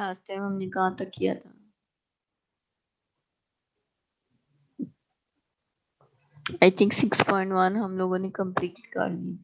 Last time हमने कहाँ तक किया था? आई थिंक 6.1 हम लोगों ने कंप्लीट कर ली।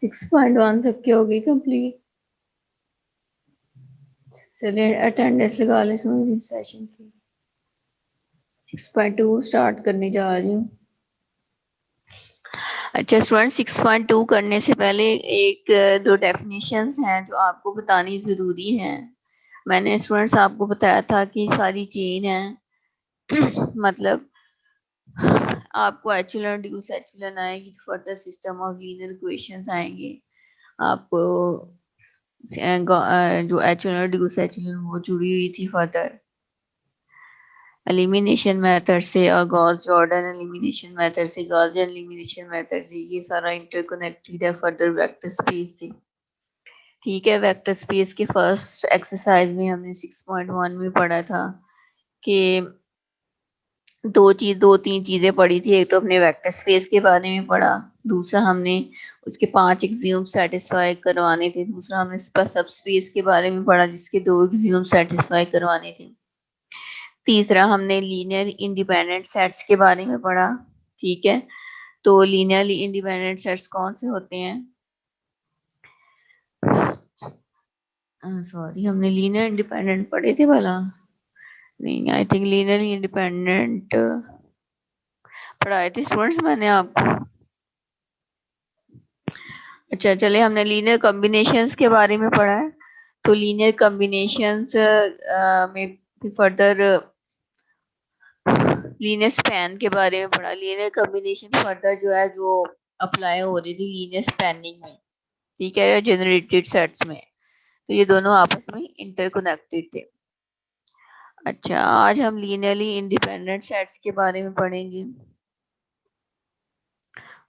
सिक्स पॉइंट वन सबकी होगी कंप्लीट। चलिए अटेंडेंस लगा ले इसमें सेशन की। 6.2 स्टार्ट करने जा रही हूँ। अच्छा स्टूडेंट, 6.2 करने से पहले एक दो डेफिनेशंस हैं जो आपको बतानी जरूरी हैं। मैंने स्टूडेंट्स आपको बताया था कि सारी चेन है मतलब आपको एचेलॉन ड्यूस एचेलॉन आएगी, further system of linear equations आएंगे। आपको जो एचेलॉन ड्यूस एचेलॉन वो जुड़ी हुई थी फर्दर एलिमिनेशन मेथड से और गॉस जॉर्डन एलिमिनेशन मेथड से, गॉसियन एलिमिनेशन मेथड से, ये सारा इंटरकनेक्टेड है फर्दर वेक्टर स्पेस से। ठीक है, वेक्टर स्पेस के फर्स्ट एक्सरसाइज में हमने 6.1 में पढ़ा था कि दो तीन चीजें पढ़ी थी। एक तो हमने वेक्टर स्पेस के बारे में पढ़ा, दूसरा हमने उसके 5 एक्सियम सेटिस्फाई करवाने थे, दूसरा हमने सब स्पेस के बारे में पढ़ा जिसके 2 एक्सियम सेटिस्फाई करवाने थे, तीसरा हमने लीनियर इंडिपेंडेंट सेट्स के बारे में पढ़ा। ठीक है, तो लीनियरली इंडिपेंडेंट सेट्स कौन से होते हैं? सॉरी, हमने लीनियर इंडिपेंडेंट पढ़े थे भला? नहीं, आई थिंक लीनियर इंडिपेंडेंट पढ़ाए थे स्टूडेंट्स मैंने आपको। अच्छा चले, हमने लीनियर कॉम्बिनेशंस के बारे में पढ़ा है, तो लीनियर कॉम्बिनेशंस में फर्दर लीनियर स्पैन के बारे में पढ़ा। लीनियर कॉम्बिनेशन फर्दर जो है जो अप्लाई हो रही थी लीनियर स्पैनिंग में, ठीक है, या जनरेटेड सेट्स में, तो ये दोनों आपस में इंटरकनेक्टेड थे। अच्छा, आज हम लीनियरली इंडिपेंडेंट सेट्स के बारे में पढ़ेंगे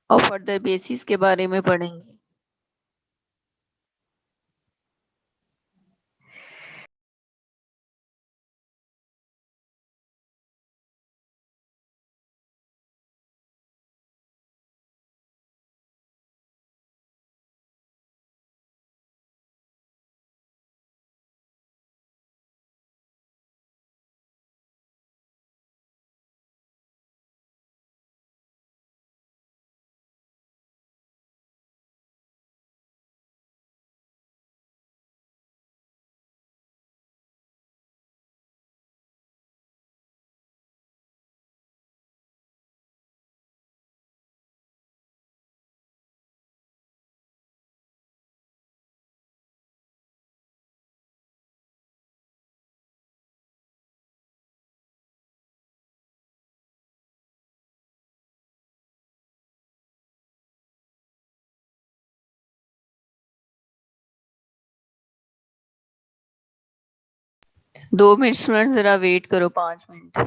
और फर्दर बेसिस के बारे में पढ़ेंगे। 2 मिनट स्टूडेंट, जरा वेट करो 5 मिनट।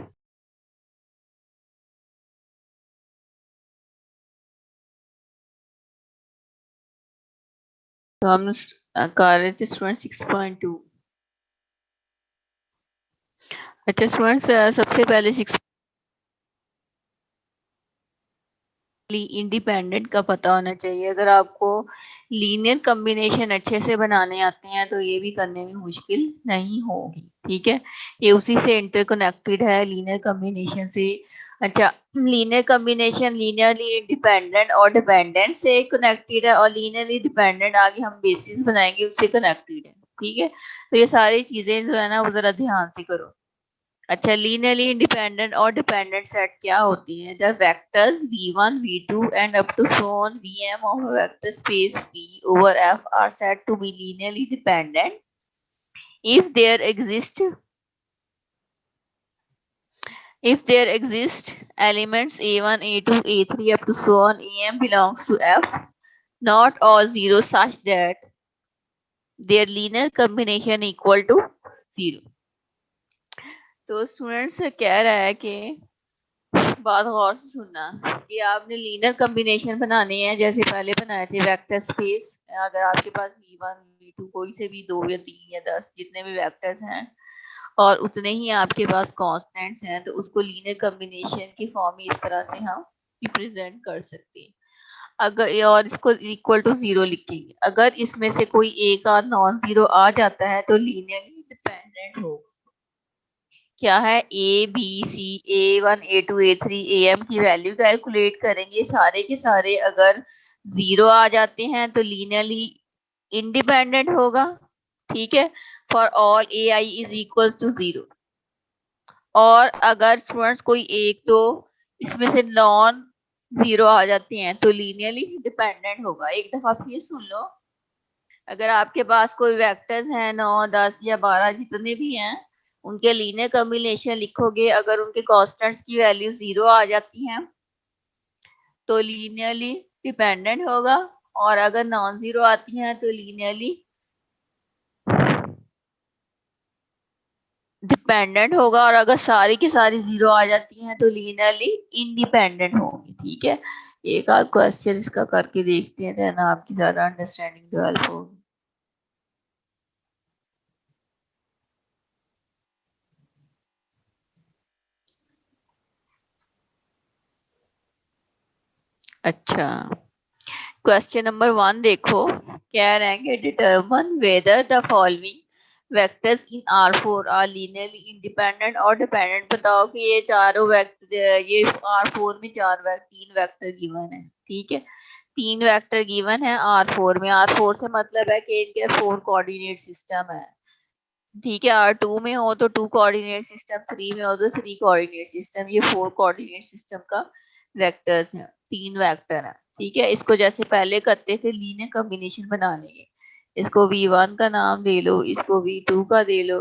तो हम कर रहे थे स्टूडेंट 6.2। अच्छा स्टूडेंट्स, सबसे पहले 6 इंडिपेंडेंट का पता होना चाहिए। अगर आपको लीनियर कॉम्बिनेशन अच्छे से बनाने आते हैं तो ये भी करने में मुश्किल नहीं होगी। ठीक है, ये उसी से इंटरकनेक्टेड है, लीनियर कॉम्बिनेशन से। अच्छा, लीनियर कॉम्बिनेशन लीनियरली इंडिपेंडेंट और डिपेंडेंट से कनेक्टेड है, और लीनियरली डिपेंडेंट आगे हम बेसिस बनाएंगे उससे कनेक्टेड है। ठीक है, तो ये सारी चीजें जो है ना वो जरा ध्यान से करो। अच्छा, लीनियरली इंडिपेंडेंट और डिपेंडेंट सेट क्या होती है? The vectors v1 v2 and up to so on vm of a vector space v over f are said to be linearly dependent if there exist elements a1 a2 a3 up to so on am belongs to f, not all zero such that their linear combination equal to 0। तो students कह रहा है कि बात गौर से सुनना कि आपने लीनियर कॉम्बिनेशन बनाने हैं जैसे पहले बनाए थे वेक्टर स्पेस। अगर आपके पास v1 v2 कोई से भी 2 या 3 या 10 जितने भी वेक्टर्स हैं और उतने ही आपके पास कांस्टेंट्स हैं, तो उसको लीनियर कॉम्बिनेशन की फॉर्म में इस तरह से हम रिप्रेजेंट कर सकते हैं। अगर और इसको इक्वल टू 0 लिखेंगे। अगर इसमें से कोई एक आध नॉन जीरो आ जाता है तो लीनियरली डिपेंडेंट होगा। क्या है? A B C, A1 A2 A3 AM की वैल्यू कैलकुलेट करेंगे। सारे के सारे अगर 0 आ जाते हैं तो लीनियरली इंडिपेंडेंट होगा। ठीक है, for all AI is equal to 0। और अगर स्टूडेंट्स कोई एक दो इसमें से नॉन जीरो आ जाते हैं तो लीनियरली डिपेंडेंट होगा। एक दफा फिर सुन लो। अगर आपके पास कोई वेक्टर्स हैं 9 10 या 12 जितने भी हैं, उनके लीनियर कॉम्बिनेशन लिखोगे। अगर उनके कांस्टेंट्स की वैल्यू 0 आ जाती हैं तो लीनियरली डिपेंडेंट होगा, और अगर नॉन जीरो आती हैं तो लीनियरली डिपेंडेंट होगा, और अगर सारी की सारी 0 आ जाती हैं तो लीनियरली इंडिपेंडेंट होगी। ठीक है, एक आध क्वेश्चन इसका करके देखते हैं ना, आपकी ज्यादा अंडरस्टैंडिंग डेवलप होगी। अच्छा, क्वेश्चन नंबर 1 देखो। कह रहे हैं कि determine whether the following vectors in R4 are linearly independent और डिपेंडेंट। बताओ कि ये चारों वेक्टर, ये R4 में तीन वेक्टर गिवन है। ठीक है, 3 वेक्टर गिवन है R4 में। R4 से मतलब है कि इनके 4 कोऑर्डिनेट सिस्टम है। ठीक है, R2 में हो तो 2 कोऑर्डिनेट सिस्टम, 3 में हो तो 3 कोऑर्डिनेट सिस्टम। ये 4 कोऑर्डिनेट सिस्टम का वेक्टर्स हैं, 3 वेक्टर है। ठीक है, इसको जैसे पहले करते थे लीनियर कॉम्बिनेशन बना लेंगे। इसको v1 का नाम दे लो, इसको v2 का दे लो,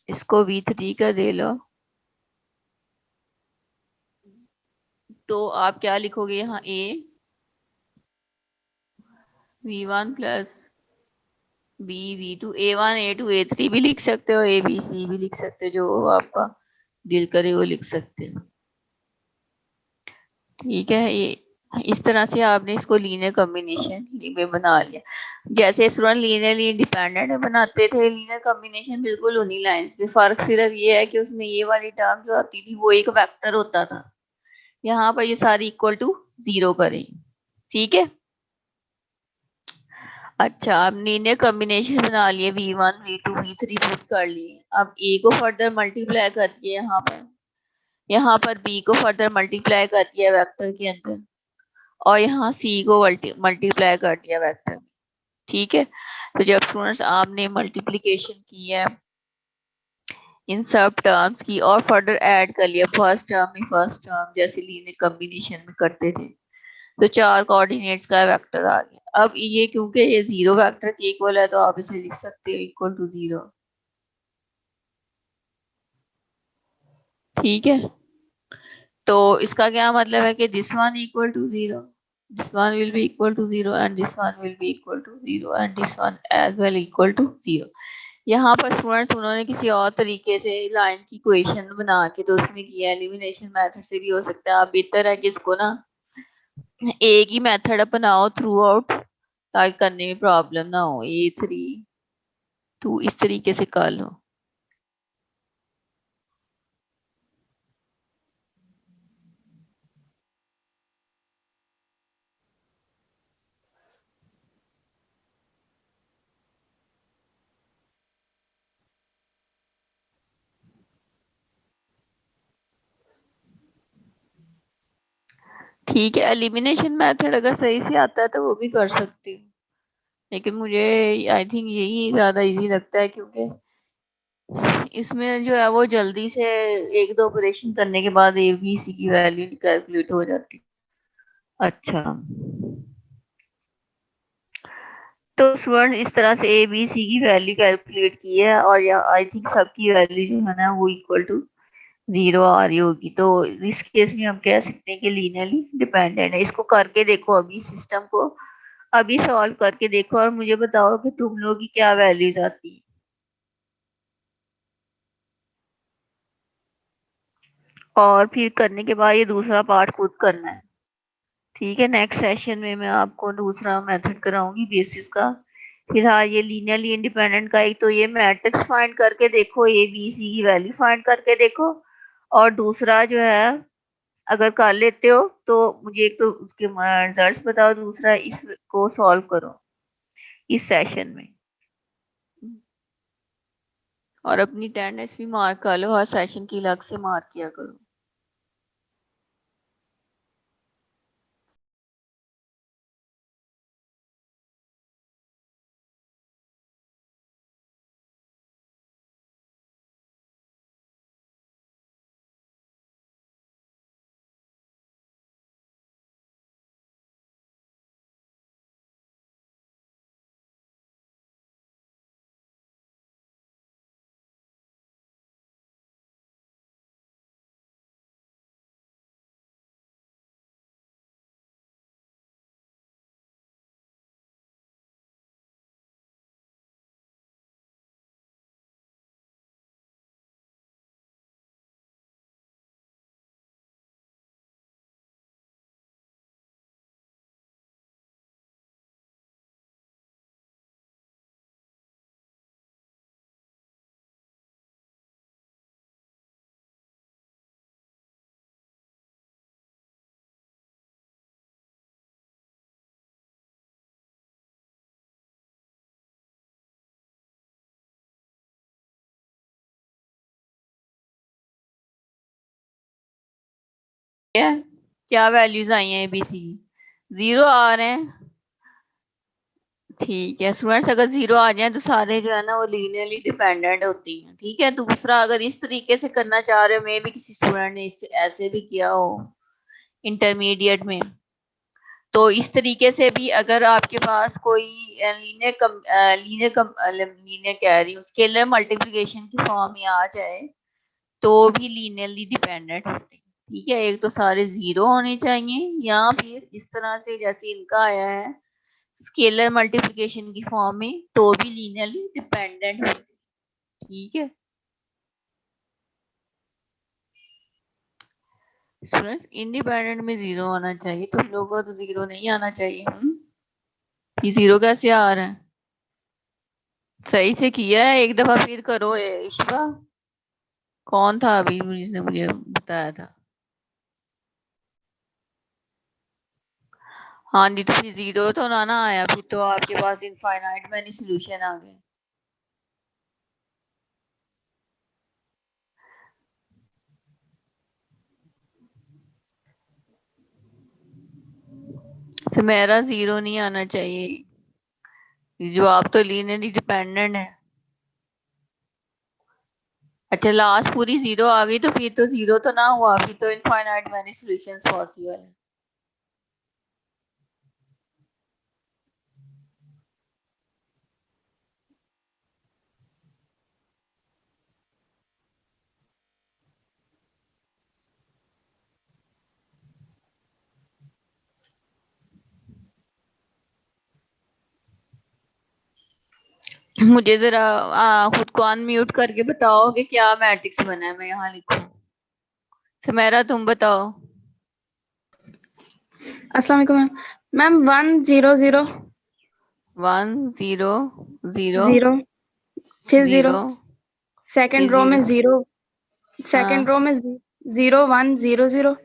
इसको v3 का दे लो। तो आप क्या लिखोगे यहाँ? a v1 plus b v2, a1 a2 a3 भी लिख सकते हो, a b c भी लिख सकते हो, जो आपका दिल करे वो लिख सकते हो। ठीक है, ये इस तरह से आपने इसको लीनियर कॉम्बिनेशन में बना लिया। जैसे स्टूडेंट लीनियरली इंडिपेंडेंट में बनाते थे लीनियर कॉम्बिनेशन, बिल्कुल उन्हीं लाइंस पे। फर्क सिर्फ ये है कि उसमें ये वाली टर्म जो आती थी वो एक वेक्टर होता था, यहाँ पर ये सारी इक्वल टू 0 करें। ठीक है, अच्छा, अब लीनियर कॉम्बिनेशन बना लिए, v1 v2 v3 पुट कर लिए। अब a को फर्दर मल्टीप्लाई कर दिए यहाँ पर b को फर्दर मल्टीप्लाई कर दिया वेक्टर के अंदर, और यहाँ सी को मल्टीप्लाई कर दिया वेक्टर में। ठीक है, तो जब स्टूडेंट्स आपने मल्टीप्लिकेशन की है इन सब टर्म्स की और फर्दर ऐड कर लिया फर्स्ट टर्म में फर्स्ट टर्म, जैसे लीनियर कॉम्बिनेशन में करते थे, तो 4 कोऑर्डिनेट्स का वेक्टर आ गया। अब ये क्योंकि ये 0 वेक्टर के इक्वल है तो आप इसे लिख सकते हो इक्वल टू 0। ठीक है, तो इसका क्या मतलब है कि this one equal to 0, this one will be equal to 0 and this one will be equal to 0 and this one as well equal to 0। यहाँ पर स्टूडेंट्स उन्होंने किसी और तरीके से लाइन की इक्वेशन बना के तो उसमें किया, एलिमिनेशन मेथड से भी हो सकता है। आप बेहतर है कि इसको ना एक ही मेथड अपनाओ थ्रू आउट, ताकि करने में प्रॉब्लम ना हो। A3 तो इस तरीके से कर लो। ठीक है, एलिमिनेशन मेथड अगर सही से आता है तो वो भी कर सकती हूँ, लेकिन मुझे आई थिंक यही ज्यादा इजी लगता है, क्योंकि इसमें जो है वो जल्दी से एक दो ऑपरेशन करने के बाद ABC की वैल्यू कैलकुलेट हो जाती है। अच्छा, तो स्टूडेंट इस तरह से ABC की वैल्यू कैलकुलेट की है, और या आई थिंक सबकी वैल्यू जो है ना वो इक्वल टू 0 आ रही होगी। तो इस केस में हम कह सकते हैं कि लीनियरली डिपेंडेंट है। इसको करके देखो, अभी सिस्टम को अभी सॉल्व करके देखो और मुझे बताओ कि तुम लोगों की क्या वैल्यूज आती है। और फिर करने के बाद ये दूसरा पार्ट खुद करना है। ठीक है, नेक्स्ट सेशन में मैं आपको दूसरा मेथड कराऊंगी बेसिस का। फिलहाल ये लीनियरली इंडिपेंडेंट का एक तो ये मैट्रिक्स फाइंड करके देखो, ABC की वैल्यू फाइंड करके देखो, और दूसरा जो है अगर कर लेते हो तो मुझे एक तो उसके रिजल्ट्स बताओ, दूसरा इसको सॉल्व करो इस सेशन में। और अपनी अटेंडेंस भी मार्क कर लो, हर सेशन की अलग से मार्क किया करो। क्या क्या वैल्यूज आई हैं ABC की? 0 आ रहे हैं। ठीक है स्टूडेंट्स, अगर 0 आ जाए तो सारे जो है ना वो लीनियरली डिपेंडेंट होती हैं। ठीक है, दूसरा अगर इस तरीके से करना चाह रहे हो, मे भी किसी स्टूडेंट ने इस ऐसे भी किया हो इंटरमीडिएट में, तो इस तरीके से भी अगर आपके पास कोई लीनियर कम लीनियर कम लीनियर कह रही हूँ, स्केलर मल्टीप्लिकेशन की फॉर्म में आ जाए तो भी लीनियरली डिपेंडेंट होते हैं। ठीक है, एक तो सारे 0 होने चाहिए, या फिर इस तरह से जैसे इनका आया है स्केलर मल्टीप्लिकेशन की फॉर्म में, तो भी लीनियरली डिपेंडेंट होते हैं। ठीक है स्टूडेंट्स, इंडिपेंडेंट में 0 आना चाहिए, तुम लोगों को तो 0 नहीं आना चाहिए। ये 0 कैसे आ रहा है? सही से किया है, एक दफा फिर करो ये इश्वा। कौन था अभी जिसने मुझे बताया था? हाँ जी, तो फिर 0 तो ना आया, फिर तो आपके पास इनफाइनाइट मैनी सोल्यूशन आ गए। तो मेरा 0 नहीं आना चाहिए, जवाब तो लीनियरली डिपेंडेंट है। अच्छा, लास्ट पूरी 0 आ गई तो फिर तो 0 तो ना हुआ, फिर तो इनफाइनाइट मैनी सॉल्यूशंस पॉसिबल है। मुझे जरा खुद को अनम्यूट करके बताओ कि क्या मैट्रिक्स बना है, मैं यहाँ लिखूं। सुमेरा तुम बताओ। अस्सलाम वालेकुम मैम। 1 0 0 1 0 0 0 फिर 0, 0 फिर सेकंड रो में 0। 0, सेकंड रो हाँ में 0 1 0 0,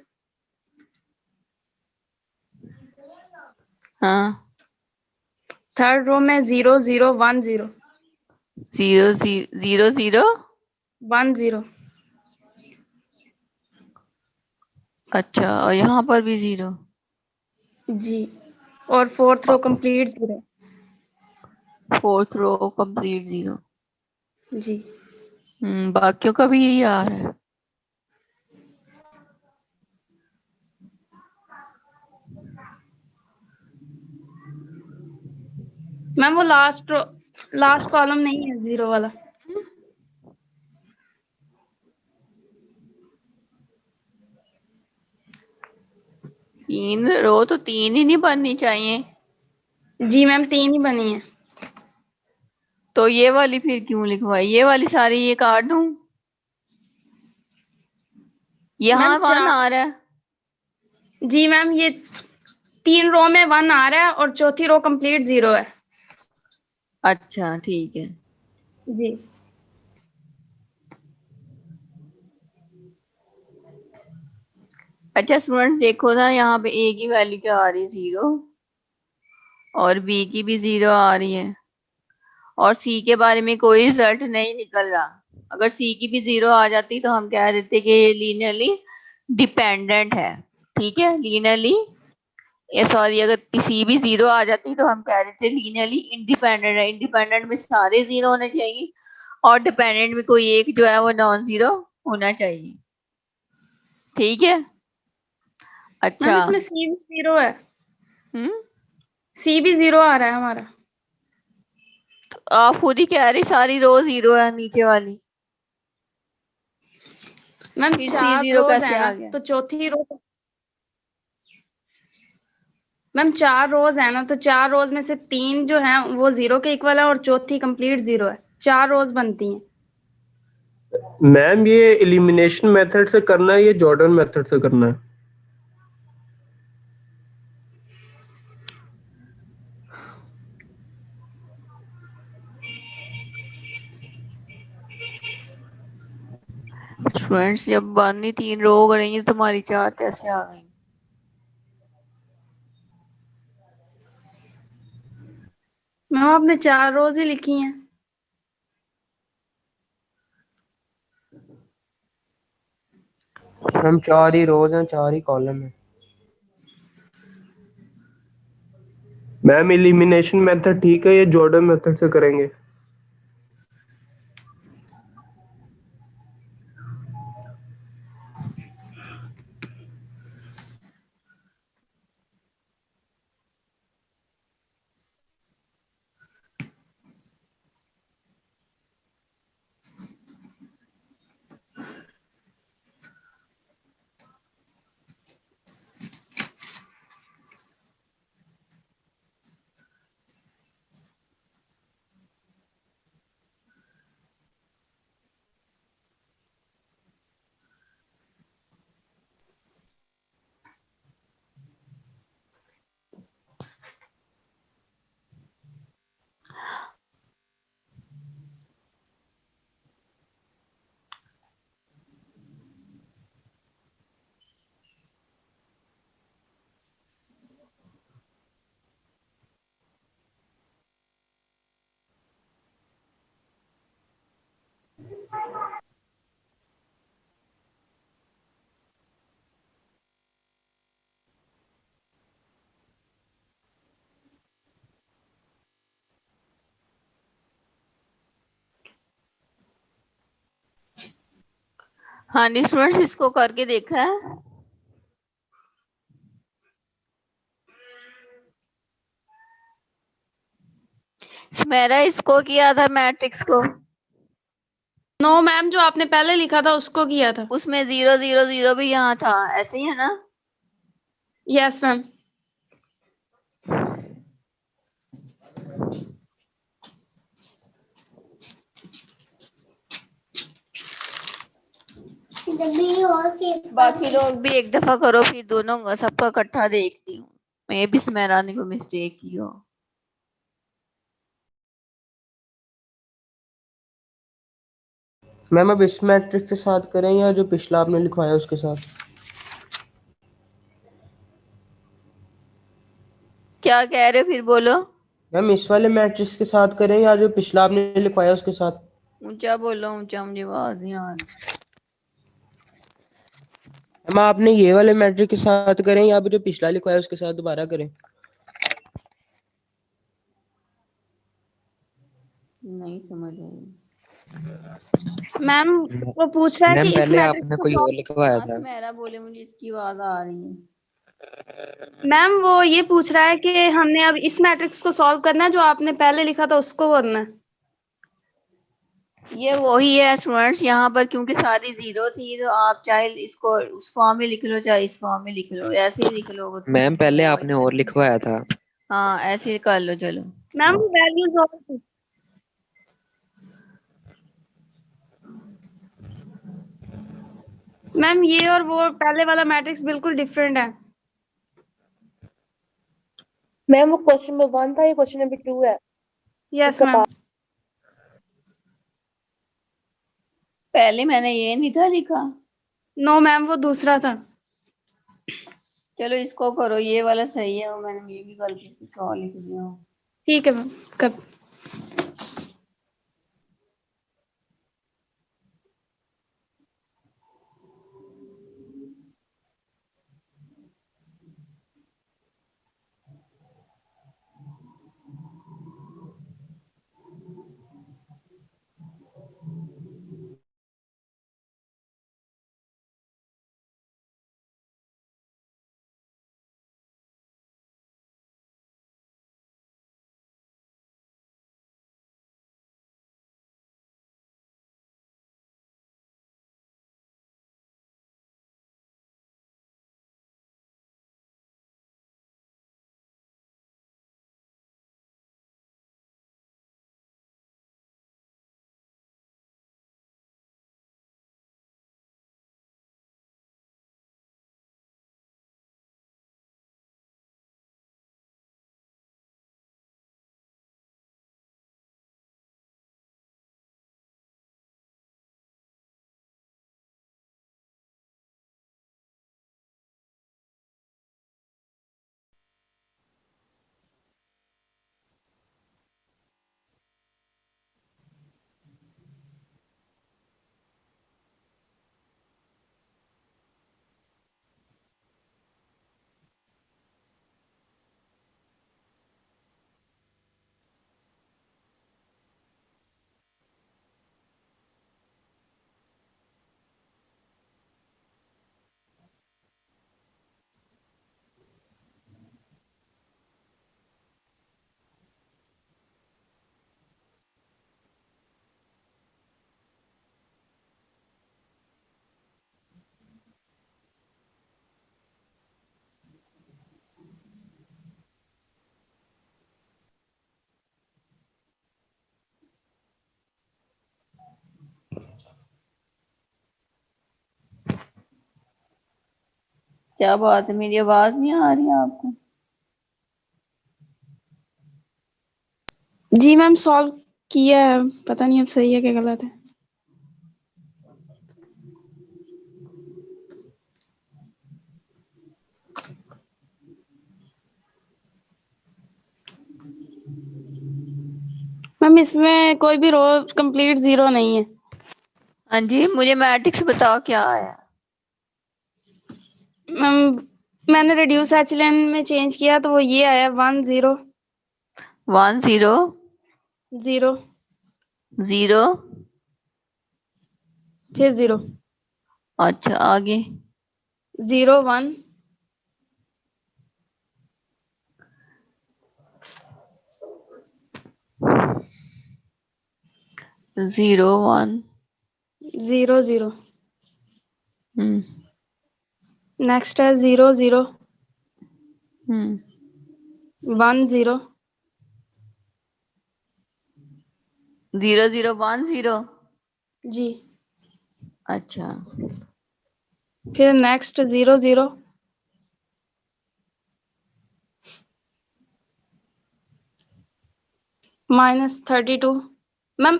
हाँ। थर्ड रो में 0 0 1 0 0 0 0। 1 0। अच्छा, और यहाँ पर भी 0। जी, और fourth row complete 0। Fourth row complete 0। जी बाकियों का भी यही आ रहा है। मैम वो लास्ट कॉलम नहीं है 0 वाला। तीन रो तो तीन ही नहीं बननी चाहिए। जी मैम 3 ही बनी है। तो ये वाली फिर क्यों लिखवाई? ये वाली सारी ये काट दूं? मैम यहाँ 1 चार। आ रहा है। जी मैम ये 3 रो में 1 आ रहा है और चौथी रो कंप्लीट 0 है। अच्छा ठीक है। जी अच्छा स्टूडेंट देखो ना, यहाँ पे ए की वैल्यू क्या आ रही है? 0। और बी की भी 0 आ रही है। और सी के बारे में कोई रिजल्ट नहीं निकल रहा। अगर सी की भी 0 आ जाती तो हम कह देते कि ये लीनियरली डिपेंडेंट है। ठीक है, लीनियरली, ये सॉरी, अगर सी भी 0 आ जाती तो हम कह देते लीनियरली इंडिपेंडेंट है। इंडिपेंडेंट में सारे 0 होने चाहिए और डिपेंडेंट में कोई एक जो है वो नॉन 0 होना चाहिए। ठीक है। मैम अच्छा। इसमें सी भी 0 है। हम्म। सी भी 0 आ रहा है हमारा। तो आप खुद ही कह रही सारी रो 0 है नीचे वाली, मैम फिर सी 4 0 रोज कैसे है आ ना, गया? तो चौथी रो। मैम 4 रोज है ना, तो 4 रोज में से 3 जो है वो 0 के इक्वल है और चौथी कंप्लीट 0 है। 4 रोज बनती हैं। मैम ये एलिमिनेशन मेथड से करना है या जॉर्डन मेथड से करना है? स्टूडेंट्स जब बानी 3 रो करेंगे तो तुम्हारी 4 कैसे आ गई? मैम आपने 4 रोज ही लिखी हैं। हम 4 ही रोज हैं, 4 ही कॉलम है। मैम एलिमिनेशन मेथड ठीक है या जॉर्डन मेथड से करेंगे? हाँ जी स्टूडेंट्स, इसको करके देखा है? मेरा इसको किया था मैट्रिक्स को। नो मैम, जो आपने पहले लिखा था उसको किया था। उसमें 0 0 0 भी यहाँ था, ऐसे ही है ना? Yes ma'am. बाकी लोग भी एक दफा करो, फिर दोनों का सबका इकट्ठा देखती हूँ। मैं भी स्मैरानी को मिस्टेक की हो। मैम अब इस मैट्रिक्स के साथ करें या जो पिछला आपने लिखवाया उसके साथ? क्या कह रहे हो, फिर बोलो। मैम इस वाले मैट्रिक्स के साथ करें या जो पिछला आपने लिखवाया उसके साथ? ऊंचा बोलो, ऊंचा, मुझे आवाज नहीं आ रही। मैम आपने ये वाले मैट्रिक के साथ करें या जो पिछला लिखवाया उसके साथ दोबारा करें? नहीं समझ आई। मैम वो पूछ रहा है कि मैम इस पहले मैट्रिक्स आपने को कोई और सॉल्व। लिखवाया हाँ था। सुमेरा बोले, मुझे इसकी आवाज आ रही है। मैम वो ये पूछ रहा है कि हमने अब इस मैट्रिक्स को सॉल्व करना है, जो आपने पहले लिखा था उसको करना है। ये वही है स्टूडेंट्स, यहाँ पर क्योंकि सारी जीरो थी, तो आप चाहे इसको उस फॉर्म में लिख लो, चाहे इस फॉर्म में लिख लो, ऐसे ही लिख लो तो मैम पहले कोई आपने फर्क और नहीं। लिखवाया था। हाँ ऐसे ही कर लो, चलो। मैम वो वैल्यूज और थी। मैम ये और वो पहले वाला मैट्रिक्स बिल्कुल डिफरेंट है। मैम वो क्वेश्चन नंबर 1 था, ये क्वेश्चन नंबर 2 है। यस इसका मैम। पहले मैंने ये नहीं था लिखा। नो मैम वो दूसरा था। चलो इसको करो, ये वाला सही है, और मैंने ये भी गलती से कुछ और लिख दिया हो। ठीक है मैम कर। क्या बात है, मेरी आवाज नहीं आ रही है आपको? जी मैम सॉल्व किया है, पता नहीं अब सही है क्या गलत है। मैम इसमें कोई भी रो कंप्लीट जीरो नहीं है। हाँ जी, मुझे मैट्रिक्स बताओ क्या आया। मैम मैंने रिड्यूस एचएलएन में चेंज किया तो वो ये आया 1 0 1 0 0 0। फिर 0 अच्छा आगे। 0 1 0 1। 0 0। हम्म नेक्स्ट है 0 0 हम्म 1 0 0 0 1 0। जी। अच्छा फिर नेक्स्ट 0 0 -32। मैम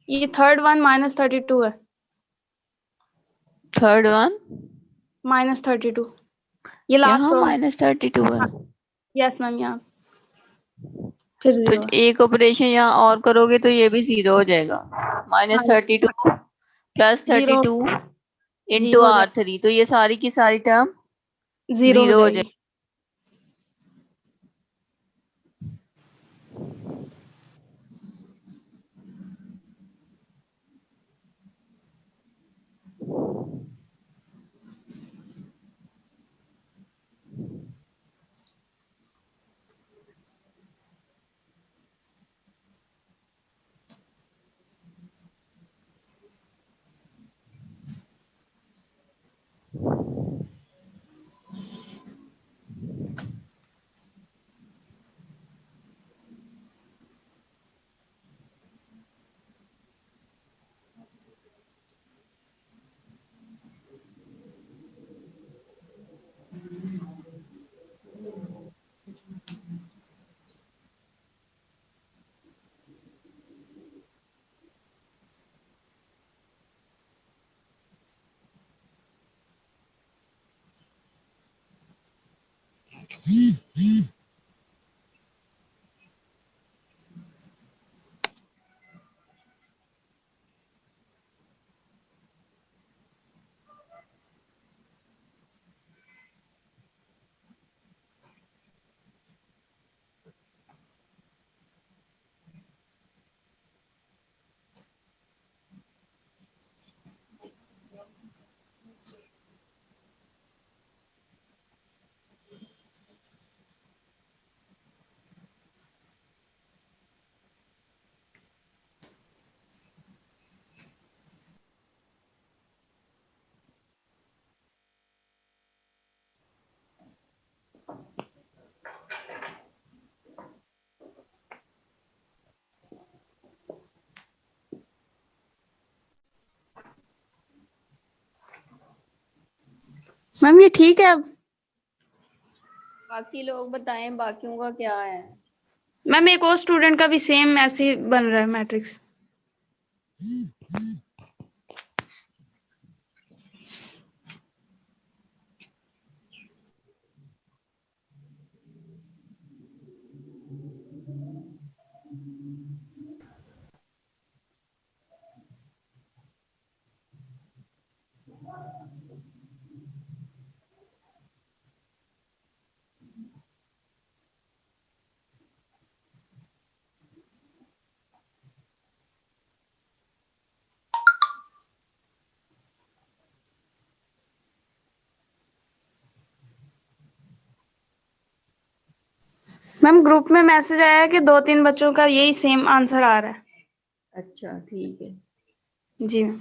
ये थर्ड वन -32 है। थर्ड वन -32 ये लास्ट यहाँ रो। -32 है। यस मैम यहाँ फिर तो 0 है। एक ऑपरेशन यहाँ और करोगे तो ये भी 0 हो जाएगा। हाँ -32 प्लस 0 32 जी इंटू हो R3, तो ये सारी की सारी टर्म 0 हो 0 हो जाएगी। जाएगी। मैम ये ठीक है अब। बाकी लोग बताएं बाकियों का क्या है। मैम एक और स्टूडेंट का भी सेम ऐसे ही बन रहा है मैट्रिक्स। मैम ग्रुप में मैसेज आया है कि 2-3 बच्चों का यही सेम आंसर आ रहा है। अच्छा ठीक है। जी मैम।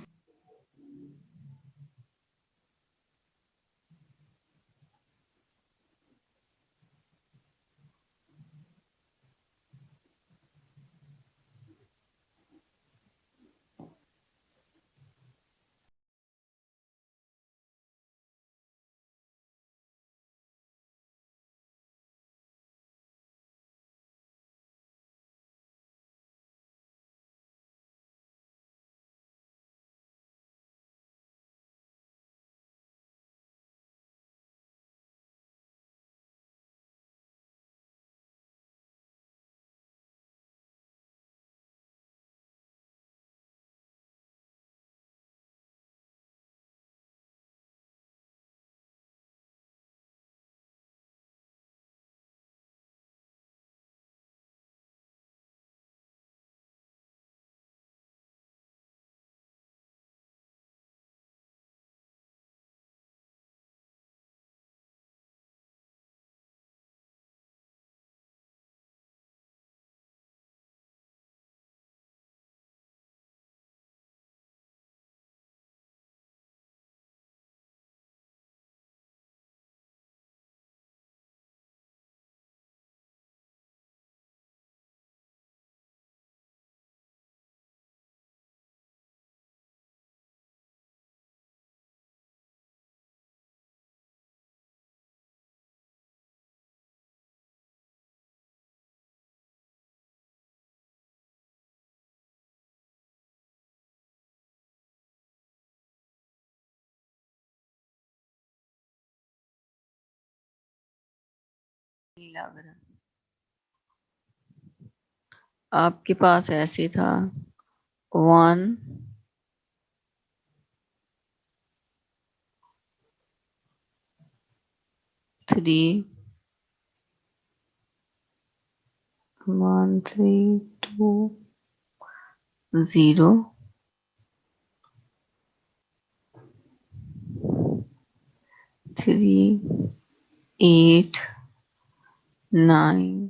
नहीं लग रहा। आपके पास ऐसे था 1 3 1 3 2 0 3 8 9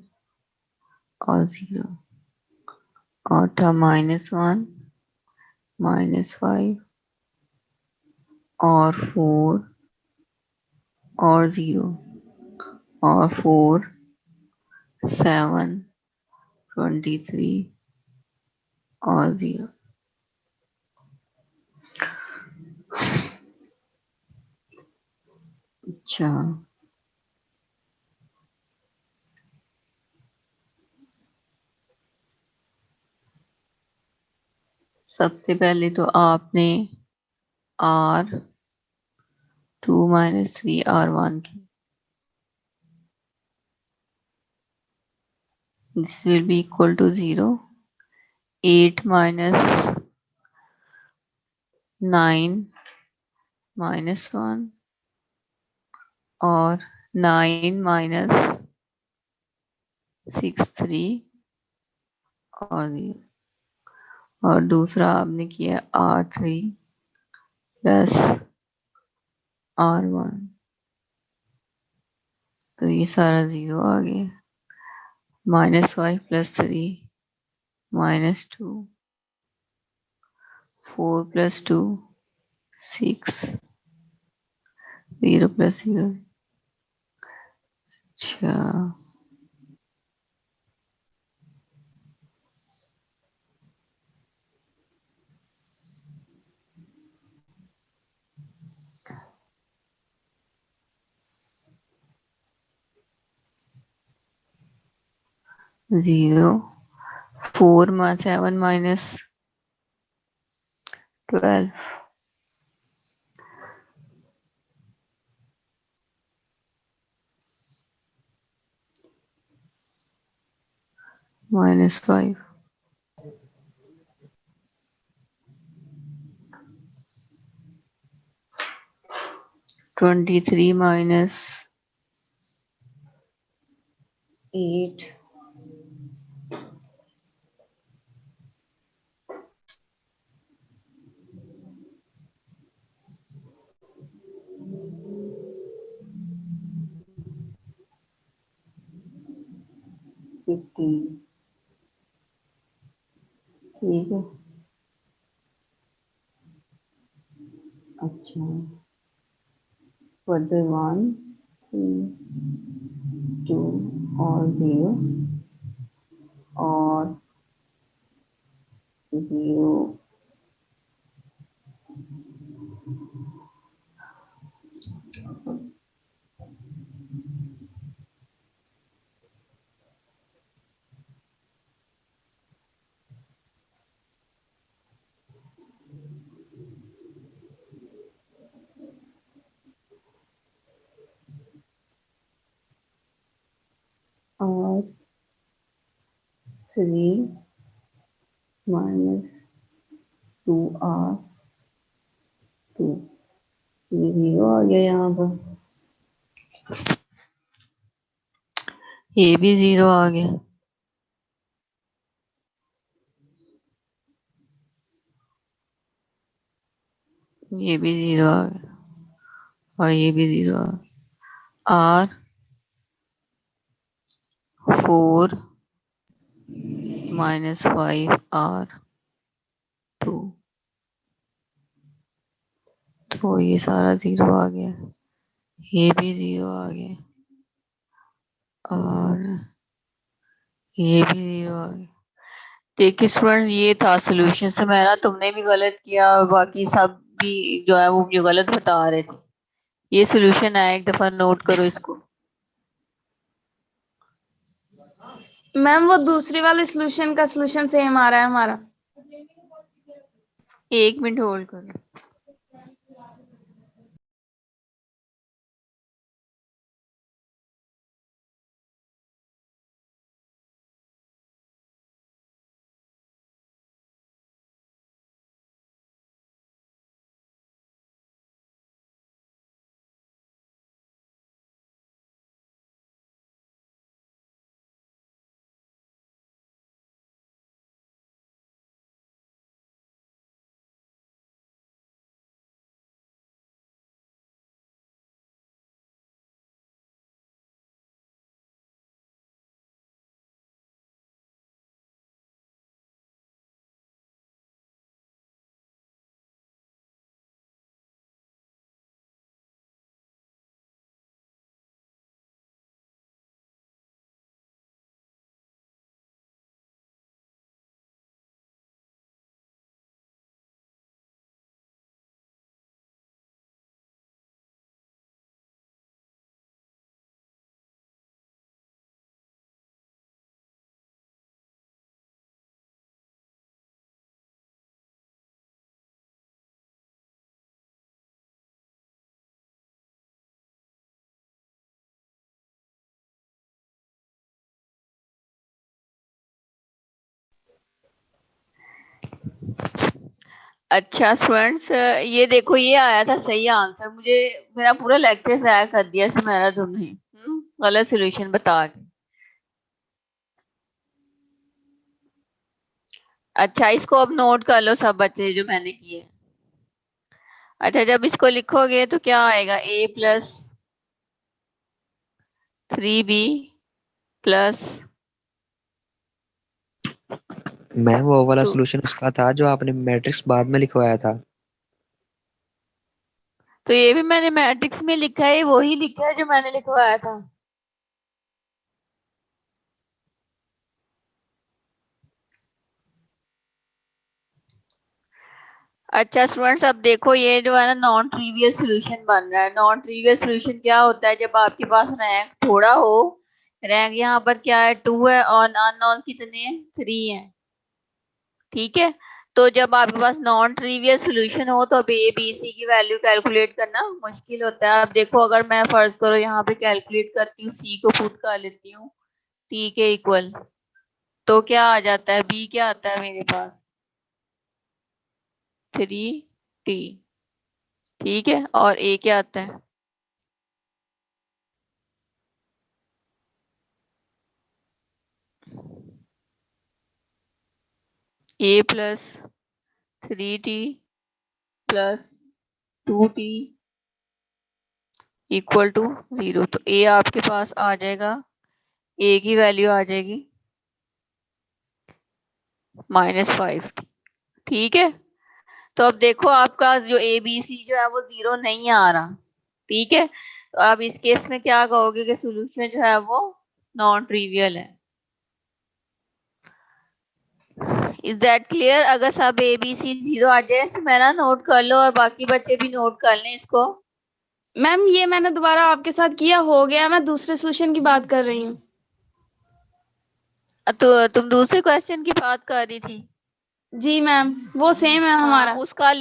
और 0 और था -1 -5 और 4 और 0 और 4 7 23 और 0। अच्छा, सबसे पहले तो आपने R2 - 3 R1 की, this will be equal to 0, 8 - 9 - 1 और 9 - 6 3 और 0 और दूसरा आपने किया R3 प्लस R1, तो ये सारा 0 आ गया। -5 + 3 -2 4 + 2 6 0 + 0। अच्छा, जीरो 4 - 7 - 12 -5 23 - 8 15। ठीक है, अच्छा, further 1 3 2 और 0 और 0 और 3 - 2R2, ये 0 आ गया यहाँ पर, ये भी 0 आ गया, ये भी 0 आ गया और ये भी 0 आ गया। R4 - 5R2, तो ये सारा 0 आ गया, ये भी 0 आ गया और ये भी 0 आ गया। देखिए स्टूडेंट्स, ये था सोल्यूशन से, मैं ना तुमने भी गलत किया और बाकी सब भी जो है वो मुझे गलत बता रहे थे। ये सोल्यूशन है, एक दफा नोट करो इसको। मैम वो दूसरी वाले सोल्यूशन का सोल्यूशन सेम आ रहा है हमारा। 1 मिनट होल्ड करो। अच्छा स्टूडेंट्स, ये देखो ये आया था सही आंसर। मुझे मेरा पूरा लेक्चर ज़ाया कर दिया मेरा तुमने गलत सोल्यूशन बता के। अच्छा इसको अब नोट कर लो सब बच्चे जो मैंने किए। अच्छा जब इसको लिखोगे तो क्या आएगा, a+3b प्लस मैम वो वाला 2। सॉल्यूशन उसका था जो आपने मैट्रिक्स बाद में लिखवाया था। तो ये भी मैंने मैट्रिक्स में लिखा है, वही लिखा है जो मैंने लिखवाया था। अच्छा स्टूडेंट्स अब देखो ये जो है ना नॉन ट्रिवियल सॉल्यूशन बन रहा है। नॉन ट्रिवियल सॉल्यूशन क्या होता है, जब आपके पास रैंक थोड़ा हो। रैंक यहाँ पर क्या है, 2 है और अननोन कितने हैं, 3 है। ठीक है, तो जब आपके पास नॉन ट्रिवियल सॉल्यूशन हो तो अब ए बी सी की वैल्यू कैलकुलेट करना मुश्किल होता है। अब देखो अगर मैं फर्ज करो यहाँ पे कैलकुलेट करती हूँ, सी को पुट कर लेती हूँ टी के इक्वल, तो क्या आ जाता है, बी क्या आता है मेरे पास, 3t। ठीक है, और ए क्या आता है, a+3t plus 2t equal to 0। तो ए आपके पास आ जाएगा, ए की वैल्यू आ जाएगी -5। ठीक है, तो अब देखो आपका जो ए बी सी जो है वो 0 नहीं आ रहा। ठीक है, तो आप इस केस में क्या कहोगे कि सोल्यूशन जो है वो नॉन ट्रिवियल है। Is that clear? अगर सब ए बी सी 0 आ जाए मेरा नोट कर लो और बाकी बच्चे भी नोट कर लें इसको। मैम ये मैंने दोबारा आपके साथ किया, हो गया। मैं दूसरे सोल्यूशन की बात कर रही हूँ। तो तुम दूसरे क्वेश्चन की बात कर रही थी। जी मैम, वो सेम है हाँ हमारा। उसका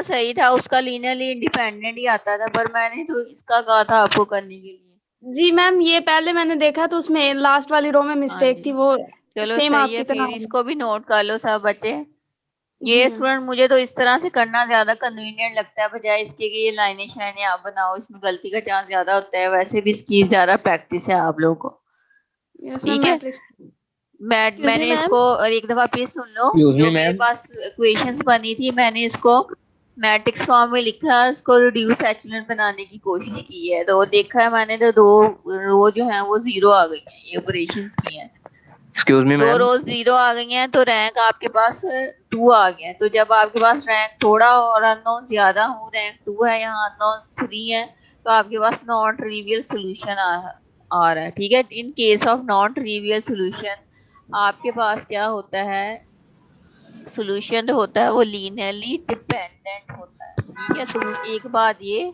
सही था, उसका लीनियरली इंडिपेंडेंट ही आता था, पर मैंने तो इसका कहा था आपको करने के लिए। जी मैम, ये पहले मैंने देखा तो उसमें लास्ट वाली रो में हाँ मिस्टेक जी, थी, वो चलो सेम सही है, आपकी तरह फिर हो गया। इसको भी नोट कर लो सब बच्चे। जी ये मैम। स्टूडेंट मुझे तो इस तरह से करना ज्यादा कन्वीनियंट लगता है, बजाय इसके कि ये लाइनें शाइनें आप बनाओ, इसमें गलती का चांस ज्यादा होता है। वैसे भी इसकी ज्यादा प्रैक्टिस है आप लोगों को। यस मैम, ठीक है, मैट्रिक्स। एक्सक्यूज मी मैंने मैम। इसको और एक दफा फिर सुन लो। एक्सक्यूज मी जो मेरे मैम। पास क्वेश्चंस बनी थी मैंने इसको मैट्रिक्स फॉर्म में लिखा, इसको रिड्यूस एचेलन बनाने की कोशिश की है, तो देखा है मैंने तो 2 रो जो है वो 0 आ गई हैं, ये ऑपरेशंस की हैं। Excuse me 2 ma'am. रोज 0 आ गई हैं तो रैंक आपके पास 2 आ गया है। तो जब आपके पास रैंक थोड़ा और अननोन ज्यादा हो, रैंक 2 है यहाँ अननोन 3 है, तो आपके पास नॉन ट्रिवियल सोल्यूशन आ रहा है। ठीक है, in case of non trivial solution आपके पास क्या होता है, सोल्यूशन होता है वो लीनियरली डिपेंडेंट होता है। ठीक है, तो एक बात ये,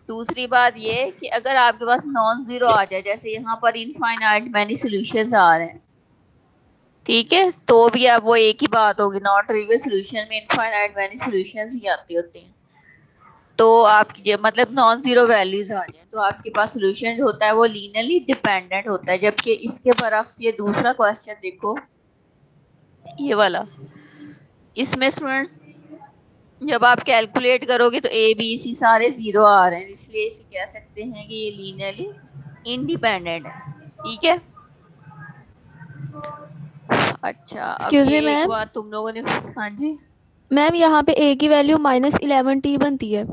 दूसरी बात ये कि अगर आपके पास नॉन जीरो आ जाए, जैसे यहाँ पर इनफाइनाइट मैनी सॉल्यूशंस आ रहे हैं, ठीक है, तो भी अब वो एक ही बात होगी, नॉट ट्रिवियल सॉल्यूशन में इनफाइनाइट मैनी सॉल्यूशंस ही आती होती हैं। तो आपकी मतलब नॉन जीरो वैल्यूज आ जाए तो आपके पास सॉल्यूशन जो होता है वो लीनियरली डिपेंडेंट होता है। जबकि इसके बरक्स ये दूसरा क्वेश्चन देखो, ये वाला, इसमें स्टूडेंट्स जब आप कैलकुलेट करोगे तो ए बी सी सारे 0 आ रहे हैं, इसलिए इसे कह सकते हैं कि ये लीनियरली इंडिपेंडेंट है। ठीक है, अच्छा अब एक्सक्यूज ये मी एक मैम। बात तुम लोगों ने, हाँ जी, मैम यहाँ पे ए की वैल्यू -11t बनती है।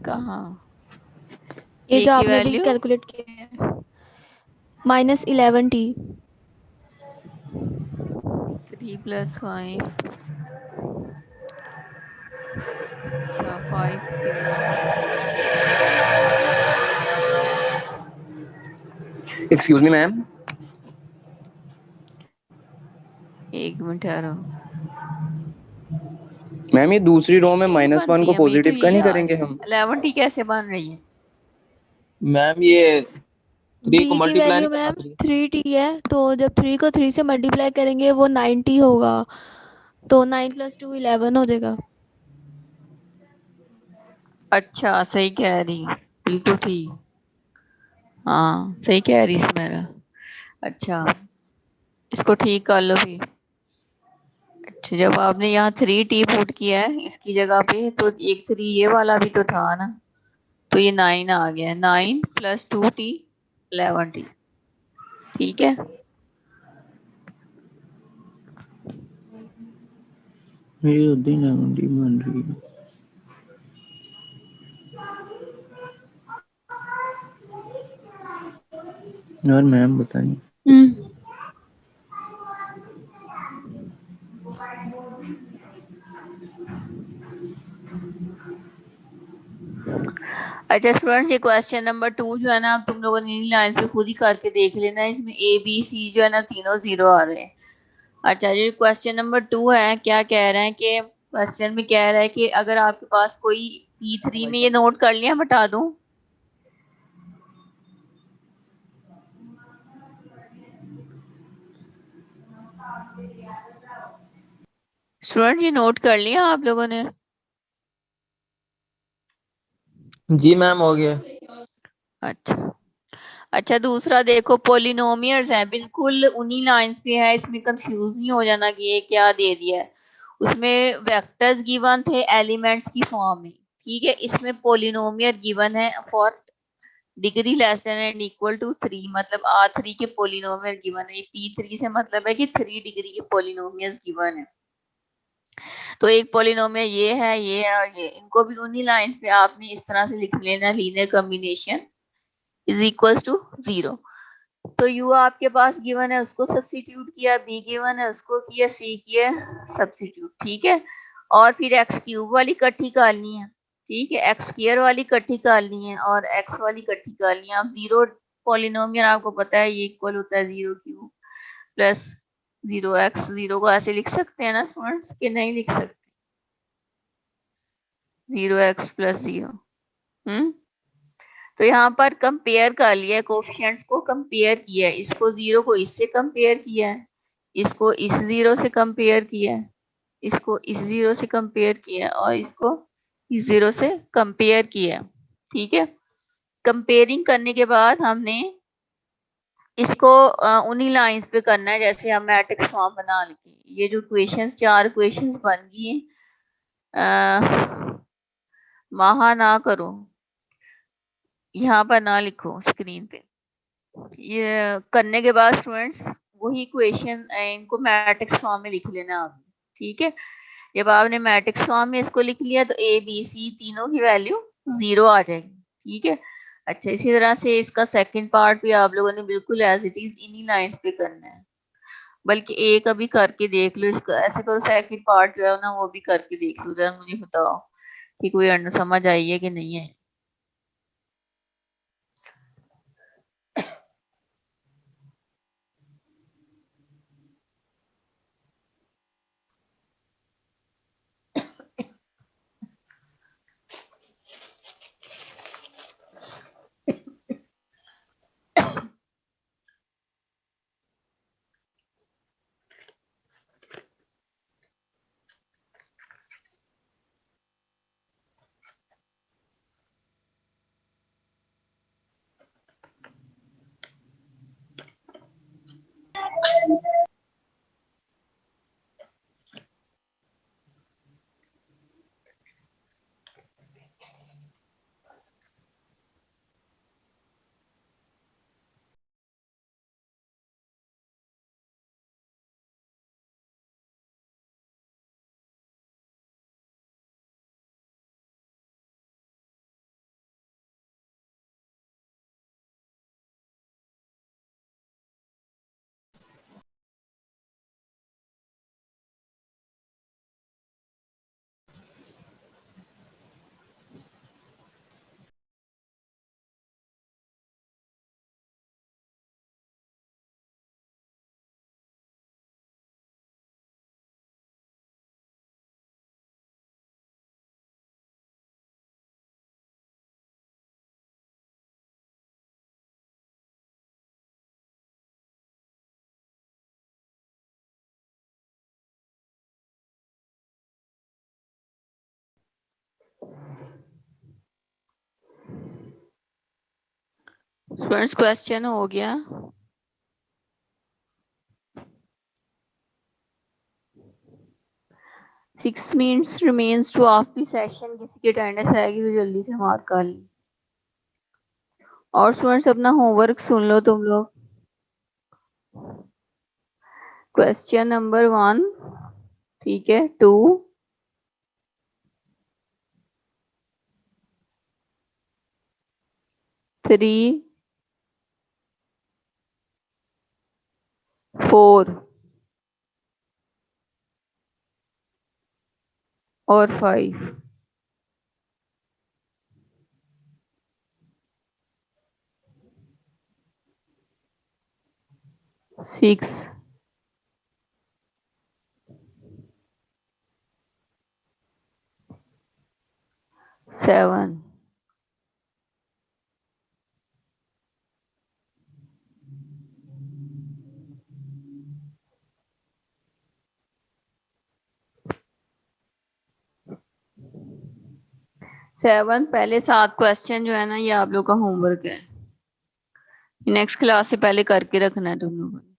कहाँ ये ए जो की आपने भी वैल्यू कैलकुलेट किया है, -11t। 3+5, अच्छा 5t, एक्सक्यूज मी मैम। एक मिनट ठहरो। मैम ये दूसरी रो में नहीं -1 बनती को है, मुझे तो पॉजिटिव का यही नहीं आ करेंगे रही हम? है 11t कैसे बन रही है। मैम ये 3 को बी की मल्टीप्लाई वैल्यू नहीं करना मैम चाहिए। 3t है, तो जब 3 को 3 से मल्टीप्लाई करेंगे वो 90 होगा, तो 9 + 2 11 हो जाएगा। अच्छा सही कह रही है, बिल्कुल ठीक, हाँ सही कह रही है मेरा। अच्छा इसको ठीक कर लो फिर। अच्छा, जब आपने यहाँ 3t पुट किया है इसकी जगह पे, तो एक 3 ये वाला भी तो था ना, तो ये 9 आ गया। 9 + 2t 11t। ठीक है, ये उद्दी 11 बन रही है। और मैम बताइए। अच्छा स्टूडेंट्स, ये क्वेश्चन नंबर 2 जो है ना, तुम लोगों ने इन लाइंस पे खुद ही करके देख लेना। इसमें ए बी सी जो है ना तीनों 0 आ रहे हैं। अच्छा, ये क्वेश्चन नंबर 2 है, क्या कह रहे हैं कि क्वेश्चन में कह रहा है कि अगर आपके पास कोई P3 में, ये नोट कर लिया, बता दूं स्टूडेंट, ये नोट कर लिया आप लोगों ने? जी मैम, हो गया। अच्छा अच्छा, दूसरा देखो, पोलिनोमियल्स हैं, बिल्कुल उन्हीं लाइंस पे है, इसमें कंफ्यूज नहीं हो जाना कि ये क्या दे दिया है। उसमें वेक्टर्स गिवन थे एलिमेंट्स की फॉर्म में। ठीक है, इसमें पोलिनोमियल गिवन है for degree less than and equal to 3, मतलब R3 के पोलिनोमियल गिवन है। ये P3 से मतलब है कि 3 डिग्री के पोलिनोमियल्स गिवन है। तो एक पोलिनोमियल ये है और ये, इनको भी उन्हीं लाइंस पे आपने इस तरह से लिख लेना, linear combination is equals to 0। तो u आपके पास गिवन है, उसको सब्स्टिट्यूट किया, b गिवन है, उसको किया, c किया सब्स्टिट्यूट। ठीक है, और फिर x क्यूब वाली इकट्ठी करनी है। ठीक है, x स्क्वायर वाली इकट्ठी करनी है और x वाली इकट्ठी करनी है। अब 0 पॉलिनोमियल आपको पता है ये इक्वल होता है 0 क्यूब प्लस 0x। 0 को ऐसे लिख सकते हैं ना स्टूडेंट्स, कि नहीं लिख सकते? 0x + 0। तो यहाँ पर कंपेयर कर लिया, कोफिशिएंट्स को कंपेयर किया है, इसको 0 को इससे कंपेयर किया है, इसको इस 0 से कंपेयर किया है, इसको इस 0 से कंपेयर किया है और इसको इस 0 से कंपेयर किया है। ठीक है, कंपेयरिंग करने के बाद हमने इसको उन्हीं लाइंस पे करना है जैसे हम मैट्रिक्स फॉर्म बना लेंगे। ये जो क्वेश्चंस, 4 क्वेश्चंस बन गए हैं, महा ना करो, यहाँ पर ना लिखो स्क्रीन पे। ये करने के बाद स्टूडेंट्स वही इक्वेशन इनको मैट्रिक्स फॉर्म में लिख लेना आप। ठीक है, जब आपने मैट्रिक्स फॉर्म में इसको लिख लिया तो ए बी सी तीनों की वैल्यू 0 आ जाएगी। ठीक है, अच्छा इसी तरह से इसका सेकंड पार्ट भी आप लोगों ने बिल्कुल एज इट इज इन्हीं लाइंस पे करना है। बल्कि एक अभी करके देख लो, इसका ऐसे करो, सेकंड पार्ट जो है ना वो भी करके देख लो, जरा मुझे बताओ कि कोई अंडर समझ आई है कि नहीं है। स्टूडेंट्स क्वेश्चन हो गया? 6 minutes remains to off the session. किसी की अटेंडेंस आएगी तो जल्दी से मार्क कर ली। और स्टूडेंट्स अपना होमवर्क सुन लो तुम लोग। क्वेश्चन नंबर 1, ठीक है, 2, 3, 4 और 5। सिक्स, 7, 7 पहले 7 क्वेश्चन जो है ना ये आप लोग का होमवर्क है। नेक्स्ट क्लास से पहले करके रखना है तुम लोगों ने।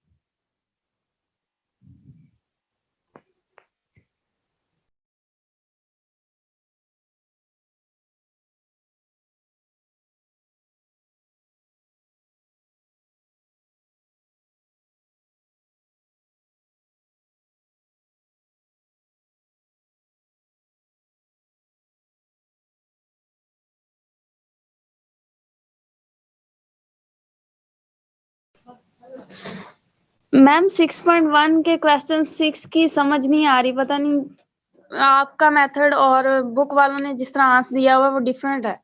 मैम 6.1 के क्वेश्चन 6 की समझ नहीं आ रही, पता नहीं आपका मेथड और बुक वालों ने जिस तरह आंसर दिया हुआ है वो डिफरेंट है।